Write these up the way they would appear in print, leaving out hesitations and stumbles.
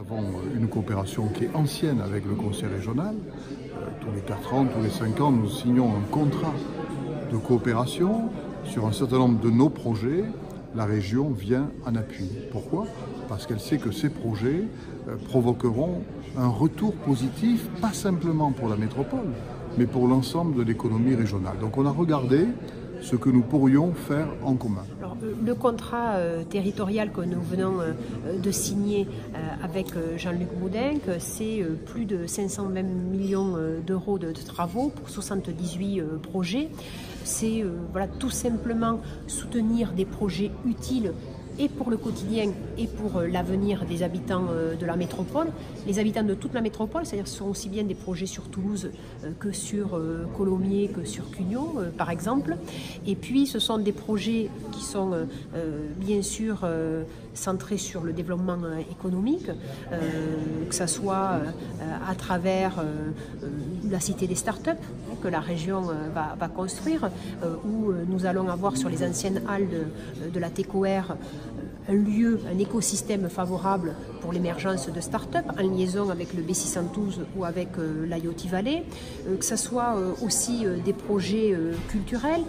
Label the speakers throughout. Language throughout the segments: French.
Speaker 1: avons une coopération qui est ancienne avec le Conseil régional. Tous les 4 ans, tous les 5 ans, nous signons un contrat de coopération sur un certain nombre de nos projets. La région vient en appui. Pourquoi? Parce qu'elle sait que ces projets provoqueront un retour positif, pas simplement pour la métropole, mais pour l'ensemble de l'économie régionale. Donc on a regardé ce que nous pourrions faire en commun.
Speaker 2: Alors, le contrat territorial que nous venons de signer avec Jean-Luc Moudenc, c'est plus de 520 millions d'euros de travaux pour 78 projets. C'est voilà, tout simplement soutenir des projets utiles et pour le quotidien et pour l'avenir des habitants de la métropole. Les habitants de toute la métropole, c'est-à-dire ce sont aussi bien des projets sur Toulouse que sur Colomiers, que sur Cugnot, par exemple. Et puis ce sont des projets qui sont bien sûr centrés sur le développement économique, que ce soit à travers la cité des startups que la région va construire, où nous allons avoir sur les anciennes halles de la TECOR un lieu, un écosystème favorable pour l'émergence de start-up en liaison avec le B612 ou avec l'IoT Valley, que ce soit aussi des projets culturels,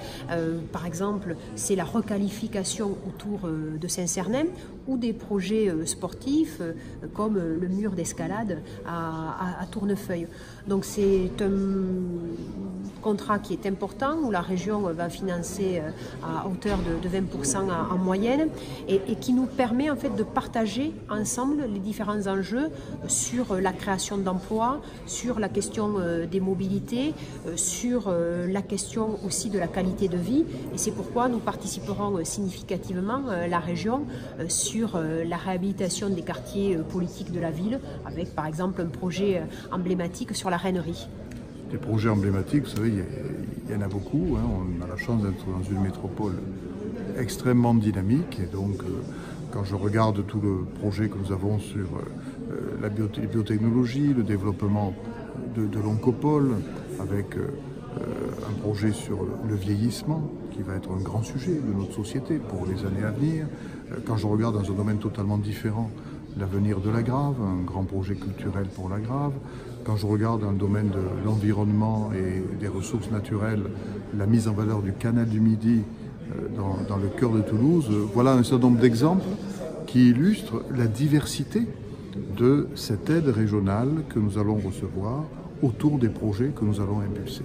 Speaker 2: par exemple c'est la requalification autour de Saint-Cernin ou des projets sportifs comme le mur d'escalade à Tournefeuille. Donc c'est un contrat qui est important où la région va financer à hauteur de 20% en moyenne et qui nous permet en fait de partager ensemble les différents enjeux sur la création d'emplois, sur la question des mobilités, sur la question aussi de la qualité de vie. Et c'est pourquoi nous participerons significativement, la région, sur la réhabilitation des quartiers politiques de la ville, avec par exemple un projet emblématique sur la Reinerie.
Speaker 1: Des projets emblématiques, vous savez, il y en a beaucoup. On a la chance d'être dans une métropole extrêmement dynamique. Et donc, quand je regarde tout le projet que nous avons sur la biotechnologie, le développement de l'oncopole, avec un projet sur le vieillissement, qui va être un grand sujet de notre société pour les années à venir. Quand je regarde dans un domaine totalement différent, l'avenir de la Grave, un grand projet culturel pour la Grave. Quand je regarde dans le domaine de l'environnement et des ressources naturelles, la mise en valeur du canal du Midi dans le cœur de Toulouse, voilà un certain nombre d'exemples qui illustrent la diversité de cette aide régionale que nous allons recevoir autour des projets que nous allons impulser.